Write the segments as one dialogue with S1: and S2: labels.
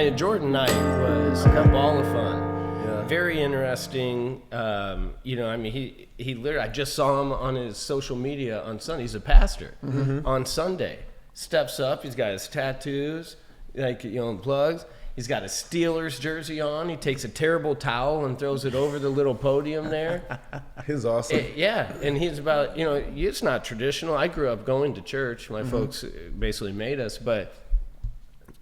S1: mean, Jordan Knight was a ball of fun. Yeah. Very interesting. You know, I mean, he literally, I just saw him on his social media on Sunday. He's a pastor. On Sunday. Steps up. He's got his tattoos, like, you know, plugs. He's got a Steelers jersey on. He takes a terrible towel and throws it over the little podium there.
S2: He's awesome.
S1: Yeah, and he's about, you know, it's not traditional. I grew up going to church. My folks basically made us, but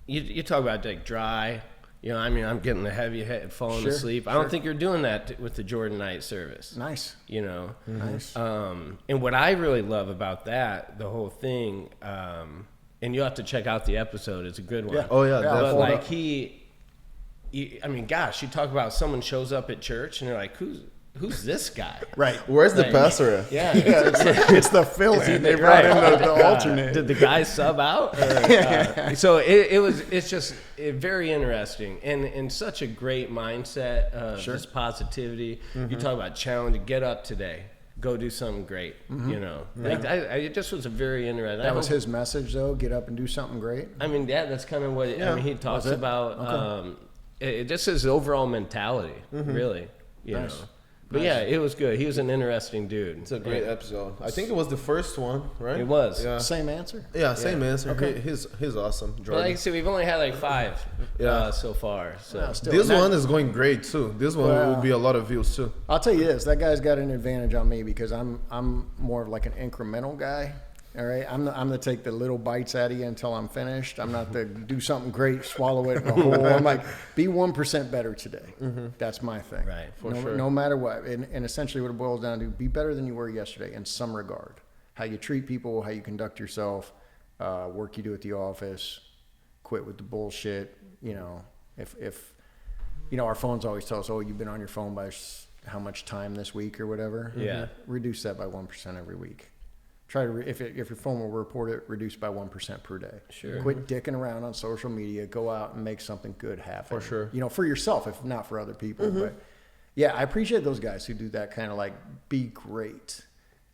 S1: you talk about like dry. You know, I mean, I'm getting the heavy head, falling asleep. I don't think you're doing that with the Jordan Knight service.
S3: Nice.
S1: You know?
S3: Nice.
S1: And what I really love about that, the whole thing, and you have to check out the episode. It's a good one.
S2: Yeah. Oh, yeah.
S1: But like I mean, gosh, you talk about someone shows up at church and they're like, who's this guy?
S3: Right.
S2: Where's the pastor at?
S1: Yeah.
S3: It's the fill-in. They brought in the alternate.
S1: Did the guy sub out? So it's just very interesting and such a great mindset of just positivity. You talk about challenge, get up today. Go do something great, you know. Like it just was a very interesting.
S3: That was his message, though. Get up and do something great.
S1: I mean, that's kind of what I mean. He talks about.
S3: Okay.
S1: It just his overall mentality, really. You know. But yeah, it was good. He was an interesting dude.
S2: It's a great episode. I think it was the first one, right?
S1: It was.
S2: Yeah.
S3: Same answer?
S2: Yeah, same answer.
S3: Okay.
S2: He's awesome.
S1: But like I said, we've only had like 5 so far. So
S2: this one is going great too. This one will be a lot of views too.
S3: I'll tell you this: that guy's got an advantage on me because I'm more of like an incremental guy. All right, I'm the take the little bites out of you until I'm finished. I'm not the do something great, swallow it in a whole. I'm like, be 1% better today. That's my thing.
S1: Right,
S3: for sure. No matter what, and essentially what it boils down to: be better than you were yesterday in some regard. How you treat people, how you conduct yourself, work you do at the office, quit with the bullshit. You know, if you know, our phones always tell us, oh, you've been on your phone by how much time this week or whatever.
S1: Yeah,
S3: reduce that by 1% every week. Try to, if your phone will report it, reduce by 1% per day.
S1: Sure.
S3: Quit dicking around on social media. Go out and make something good happen.
S2: For sure.
S3: You know, for yourself, if not for other people. But yeah, I appreciate those guys who do that kind of like be great.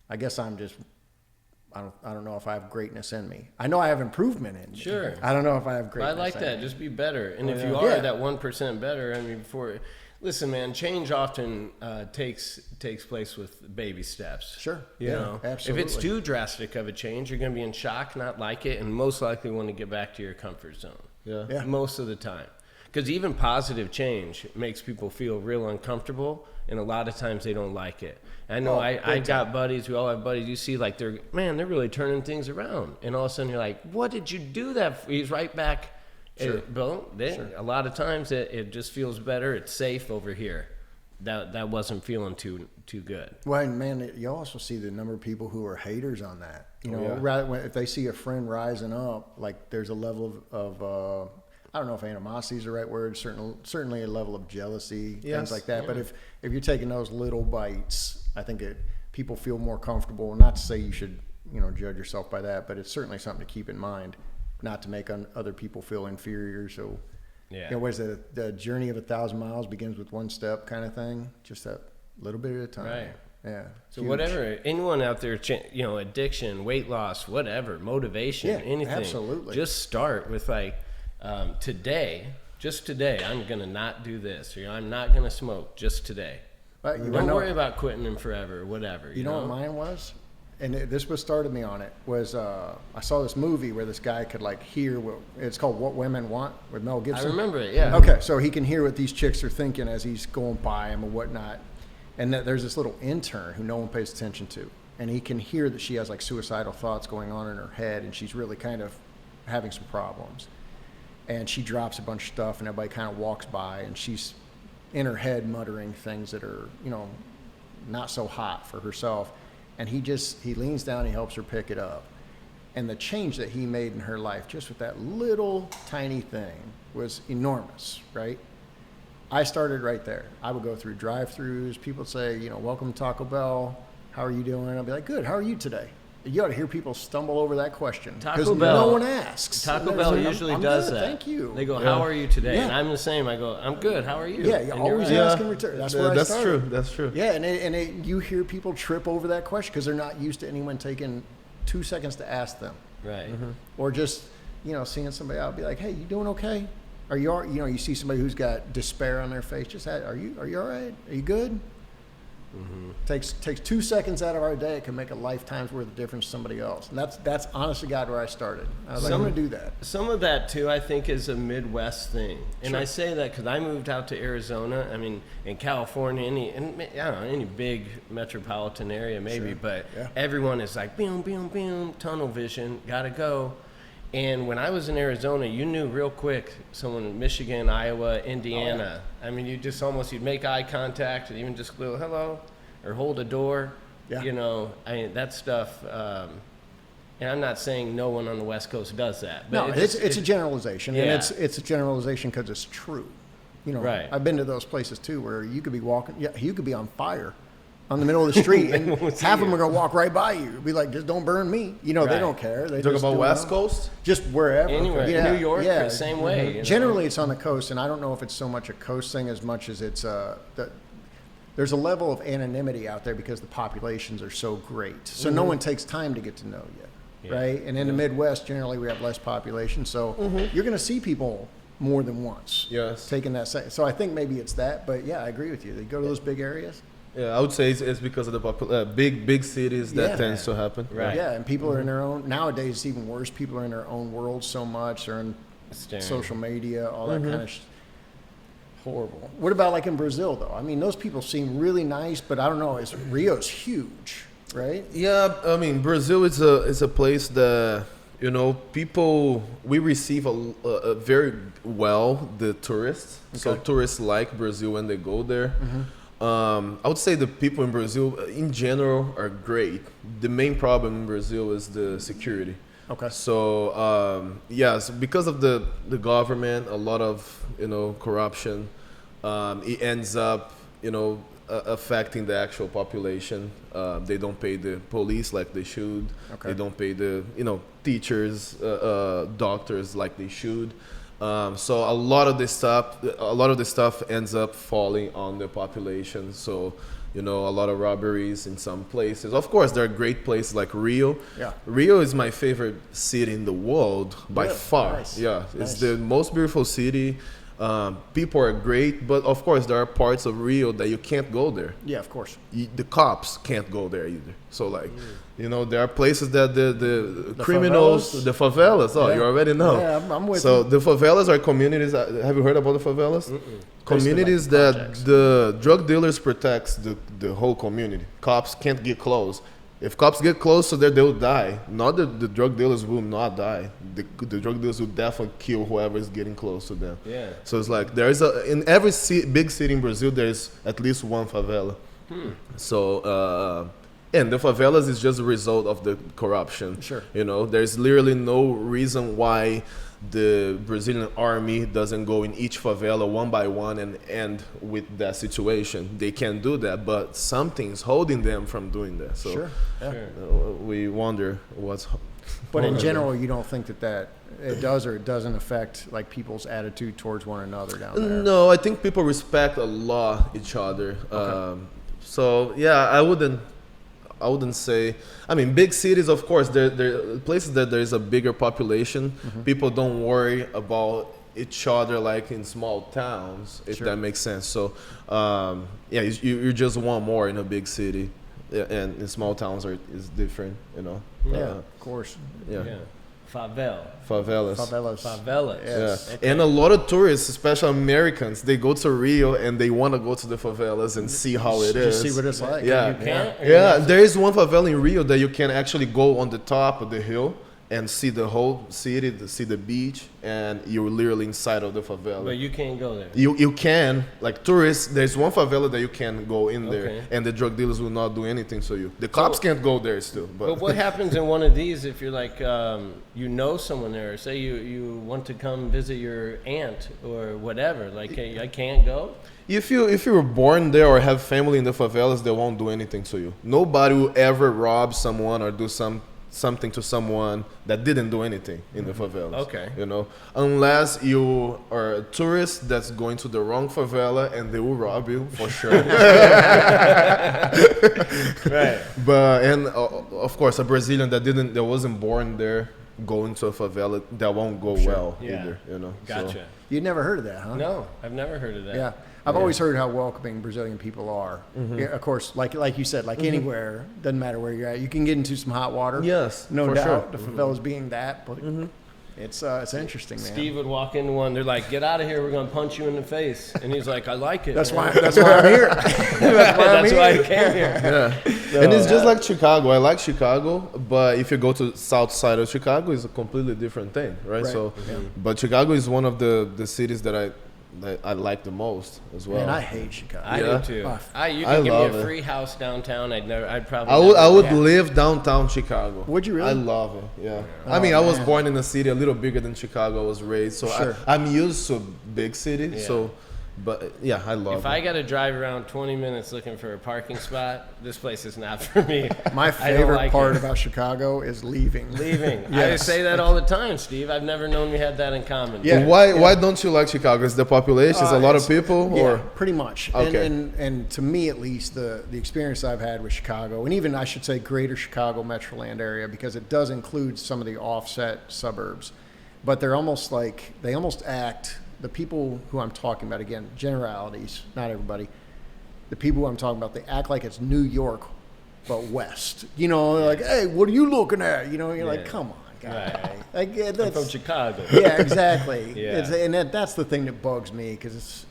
S3: I guess I'm just, I don't know if I have greatness in me. I know I have improvement in me.
S1: Sure.
S3: I don't know if I have greatness.
S1: I like that. Just be better. And if you are that 1% better, I mean, listen, man, change often takes place with baby steps.
S3: Sure.
S1: You know,
S3: absolutely.
S1: if it's too drastic of a change, you're going to be in shock, not like it, and most likely want to get back to your comfort zone.
S2: Yeah.
S1: Most of the time. Because even positive change makes people feel real uncomfortable, and a lot of times they don't like it. I know I got buddies, we all have buddies, you see like they're really turning things around. And all of a sudden you're like, what did you do that for? He's right back.
S2: Sure.
S1: A lot of times it just feels better. It's safe over here. That wasn't feeling too good.
S3: Well, and man, you also see the number of people who are haters on that. You know, rather if they see a friend rising up, like there's a level of I don't know if animosity is the right word. Certainly a level of jealousy, things like that. Yeah. But if you're taking those little bites, I think people feel more comfortable. Not to say you should judge yourself by that, but it's certainly something to keep in mind. Not to make other people feel inferior. So, what is it? The journey of 1,000 miles begins with one step, kind of thing. Just that little bit at a time.
S1: Right.
S3: Yeah.
S1: So whatever, anyone out there, addiction, weight loss, whatever, motivation, anything.
S3: Absolutely.
S1: Just start with like today. Just today, I'm gonna not do this, or I'm not gonna smoke. Just today. Don't worry about quitting them forever, or whatever.
S3: You know what mine was? And this was started me on it, was I saw this movie where this guy could like hear it's called What Women Want with Mel Gibson.
S1: I remember it, yeah.
S3: Okay, so he can hear what these chicks are thinking as he's going by him or whatnot. And there's this little intern who no one pays attention to. And he can hear that she has like suicidal thoughts going on in her head and she's really kind of having some problems. And she drops a bunch of stuff and everybody kind of walks by and she's in her head muttering things that are, not so hot for herself. And he leans down, he helps her pick it up. And the change that he made in her life, just with that little tiny thing, was enormous, right? I started right there. I would go through drive-thrus. People would say, welcome to Taco Bell. How are you doing? I'd be like, good. How are you today? You ought to hear people stumble over that question.
S1: Because
S3: no one asks.
S1: Taco Bell usually does
S3: good,
S1: that.
S3: Thank you.
S1: They go, how are you today? Yeah. And I'm the same. I go, I'm good. How are you?
S3: Yeah, you always ask in return. That's where I started.
S2: That's true.
S3: Yeah, and you hear people trip over that question because they're not used to anyone taking 2 seconds to ask them.
S1: Right.
S3: Or just, seeing somebody out, be like, hey, you doing okay? Are you all, you see somebody who's got despair on their face, just are you all right? Are you good? Mm-hmm. Takes 2 seconds out of our day. It can make a lifetime's worth of difference to somebody else. And that's honest to God where I started. I was like, I'm going to do that.
S1: Some of that too, I think, is a Midwest thing, and
S3: sure.
S1: I say that because I moved out to Arizona. I mean, in California, any big metropolitan area maybe, sure. But everyone is like, boom, boom, boom, tunnel vision, gotta go. And when I was in Arizona, you knew real quick someone in Michigan, Iowa, Indiana. Oh, yeah. I mean, you'd make eye contact and even just go hello or hold a door. Yeah. I mean, that stuff. And I'm not saying no one on the West Coast does that. But
S3: no, it's a generalization. Yeah. And it's a generalization because it's true.
S1: Right.
S3: I've been to those places too where you could be walking, you could be on fire on the middle of the street, and half of them are going to walk right by you. Be like, just don't burn me. They don't care. They
S2: talk about West Coast?
S3: Just wherever.
S1: Anywhere. New York, the same way.
S3: Generally, it's on the coast, and I don't know if it's so much a coast thing as much as it's there's a level of anonymity out there because the populations are so great. So no one takes time to get to know you, right? And in the Midwest, generally, we have less population, so you're going to see people more than once.
S2: Yes.
S3: Taking that. So I think maybe it's that, but yeah, I agree with you. They go to those big areas.
S2: Yeah, I would say it's because of the big cities that tends to happen.
S1: Right.
S3: Yeah, and people are in their own. Nowadays, it's even worse. People are in their own world so much. They're in social media, all that kind of horrible. What about like in Brazil, though? I mean, those people seem really nice, but I don't know. Rio's huge, right?
S2: Yeah, I mean, Brazil is a place that we receive a very well the tourists. Okay. So tourists like Brazil when they go there. Mm-hmm. I would say the people in Brazil, in general, are great. The main problem in Brazil is the security.
S3: Okay.
S2: So, yes, because of the government, a lot of, corruption, it ends up, affecting the actual population. They don't pay the police like they should. Okay. They don't pay the, teachers, doctors like they should. So a lot of this stuff ends up falling on the population. So, a lot of robberies in some places. Of course, there are great places like Rio. Yeah. Rio is my favorite city in the world by far. Nice. Yeah, it's the most beautiful city. People are great, but of course there are parts of Rio that you can't go there.
S3: Yeah, of course.
S2: The cops can't go there either. So there are places that the criminals,
S3: favelas.
S2: The favelas. Oh, you already know.
S3: Yeah, I'm with
S2: you. The favelas are communities. Have you heard about the favelas? Mm-mm. Communities that the drug dealers protects the whole community. Cops can't get close. If cops get close to there, they'll die. Not the drug dealers will not die. The drug dealers will definitely kill whoever is getting close to them.
S1: Yeah.
S2: So it's like in every big city in Brazil, there's at least one favela. So and the favelas is just a result of the corruption.
S3: Sure.
S2: There's literally no reason why the Brazilian army doesn't go in each favela one by one and end with that situation. They can do that, but something's holding them from doing that. So
S3: sure. Yeah.
S2: We wonder what's.
S3: But in general, you don't think that it does or it doesn't affect like people's attitude towards one another down there?
S2: No, I think people respect a lot each other. Okay. So yeah, I wouldn't say. I mean, big cities, of course, there are places that there is a bigger population. Mm-hmm. People don't worry about each other like in small towns, if that makes sense. So, you just want more in a big city, and in small towns is different,
S3: Yeah, of course.
S2: Yeah.
S3: Favelas.
S1: Yes.
S2: Yeah. Okay. And a lot of tourists, especially Americans, they go to Rio and they want to go to the favelas and see how it is.
S3: Just see what it's like.
S2: Yeah. There is one favela in Rio that you can actually go on the top of the hill and see the whole city, see the beach, and you're literally inside of the favela.
S1: But you can't go there.
S2: You can, like tourists, there's one favela that you can go in there, and the drug dealers will not do anything to you. The cops can't go there still.
S1: But what happens in one of these if you're like, someone there, say you want to come visit your aunt or whatever, like I can't go?
S2: If you were born there or have family in the favelas, they won't do anything to you. Nobody will ever rob someone or do something to someone that didn't do anything in the favelas.
S1: Okay.
S2: Unless you are a tourist that's going to the wrong favela and they will rob you for sure.
S1: Right.
S2: But of course a Brazilian that wasn't born there, going to a favela that won't go well either. You know.
S1: Gotcha.
S2: So,
S3: You'd never heard of that, huh?
S1: No, I've never heard of that.
S3: Yeah. I've always heard how welcoming Brazilian people are. Yeah, of course, like you said, like anywhere, doesn't matter where you're at. You can get into some hot water.
S2: Yes,
S3: no
S2: for
S3: doubt.
S2: sure.
S3: The favelas being that, but it's interesting, man.
S1: Steve would walk into one. They're like, "Get out of here! We're gonna punch you in the face." And he's like, "I like it."
S3: That's
S1: man."
S3: why I'm here.
S1: That's why I came here.
S2: Yeah. And it's just like Chicago. I like Chicago, but if you go to south side of Chicago, it's a completely different thing, right? So, but Chicago is one of the cities that I like the most as well.
S3: Man, I hate Chicago.
S1: I do too. You
S2: I
S1: can give me
S2: love
S1: a
S2: it.
S1: free house downtown. I'd probably.
S2: I would live downtown Chicago.
S3: Would you really?
S2: I love it. Yeah. I mean, I was born in a city a little bigger than Chicago. I was raised, so
S3: Sure.
S2: I'm used to big cities.
S1: Yeah.
S2: So, but yeah, I love
S1: If
S2: it.
S1: I got to drive around 20 minutes looking for a parking spot, this place is not for me.
S3: My
S1: I don't
S3: favorite
S1: like
S3: part
S1: it.
S3: about Chicago is leaving.
S1: Leaving. I
S3: Yes.
S1: say that all the time, Steve. I've never known we had that in common.
S3: Yeah.
S2: Why don't you like Chicago? Is the population? Is a lot of people?
S3: Yeah,
S2: Or
S3: pretty much.
S2: Okay.
S3: And to me, at least, the experience I've had with Chicago, and even I should say greater Chicago Metroland area, because it does include some of the offset suburbs, but they're almost like, they almost act, the people who I'm talking about, again, generalities, not everybody, the people who I'm talking about, they act like it's New York, but West. You know, they're like, hey, what are you looking at? You know, you're like, come on, guy.
S1: Right.
S3: Like, yeah,
S1: I'm
S3: that's,
S1: from Chicago.
S3: yeah, exactly.
S1: Yeah.
S3: And that's the thing that bugs me, because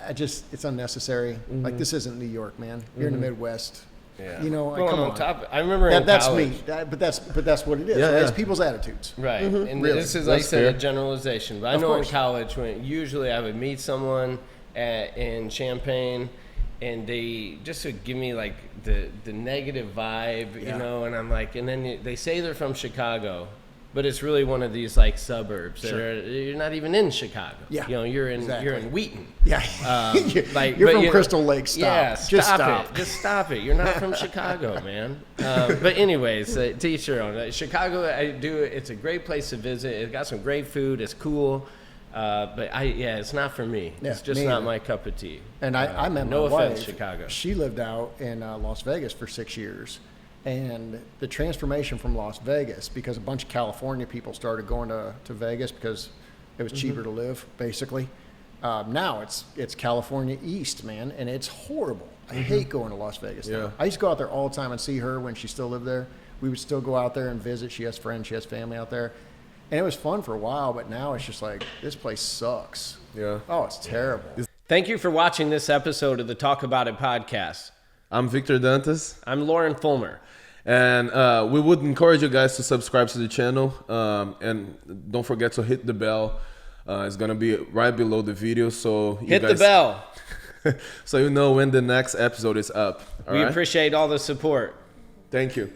S3: it's unnecessary. Like, this isn't New York, man. You're in the Midwest.
S1: Yeah.
S3: You know,
S1: Going
S3: come
S1: on
S3: on.
S1: top. I remember in
S3: That's
S1: college.
S3: me. But that's what it is.
S2: Yeah,
S3: right? It's
S2: yeah.
S3: people's attitudes.
S1: Right. And
S3: Really.
S1: this is, like I
S2: That's
S1: said, a
S2: fair.
S1: generalization. But I
S3: Of
S1: know
S3: course.
S1: in college, when usually I would meet someone in Champaign, and they just would give me like the negative vibe,
S3: Yeah.
S1: you know, and I'm like, and then they say they're from Chicago, but it's really one of these like suburbs that
S3: Sure.
S1: are, you're not even in Chicago.
S3: Yeah,
S1: You know, you're in
S3: exactly.
S1: Wheaton.
S3: Yeah.
S1: Like,
S3: You're
S1: but,
S3: from
S1: you know,
S3: Crystal Lake. Stop.
S1: Yeah,
S3: Just
S1: stop
S3: stop.
S1: it. Just stop it. You're not from Chicago, man. But anyways, to each their own. Chicago, it's a great place to visit. It's got some great food. It's cool. But it's not for me.
S3: Yeah,
S1: It's just
S3: me
S1: not
S3: either.
S1: my cup of tea.
S3: And I met
S1: no
S3: my
S1: offense,
S3: wife.
S1: Chicago.
S3: She lived out in Las Vegas for 6 years. And the transformation from Las Vegas, because a bunch of California people started going to Vegas because it was cheaper to live, basically. Now it's California East, man, and it's horrible. I hate going to Las Vegas now.
S2: Yeah.
S3: I used to go out there all the time and see her when she still lived there. We would still go out there and visit. She has friends, she has family out there. And it was fun for a while, but now it's just like, this place sucks.
S2: Yeah.
S3: Oh, it's terrible.
S1: Thank you for watching this episode of the Talk About It podcast.
S2: I'm Victor Dantas.
S1: I'm Lauren Fulmer.
S2: And we would encourage you guys to subscribe to the channel. And don't forget to hit the bell. It's going to be right below the video. So you
S1: Hit
S2: guys,
S1: the bell.
S2: so you know when the next episode is up. All
S1: We
S2: right?
S1: appreciate all the support.
S2: Thank you.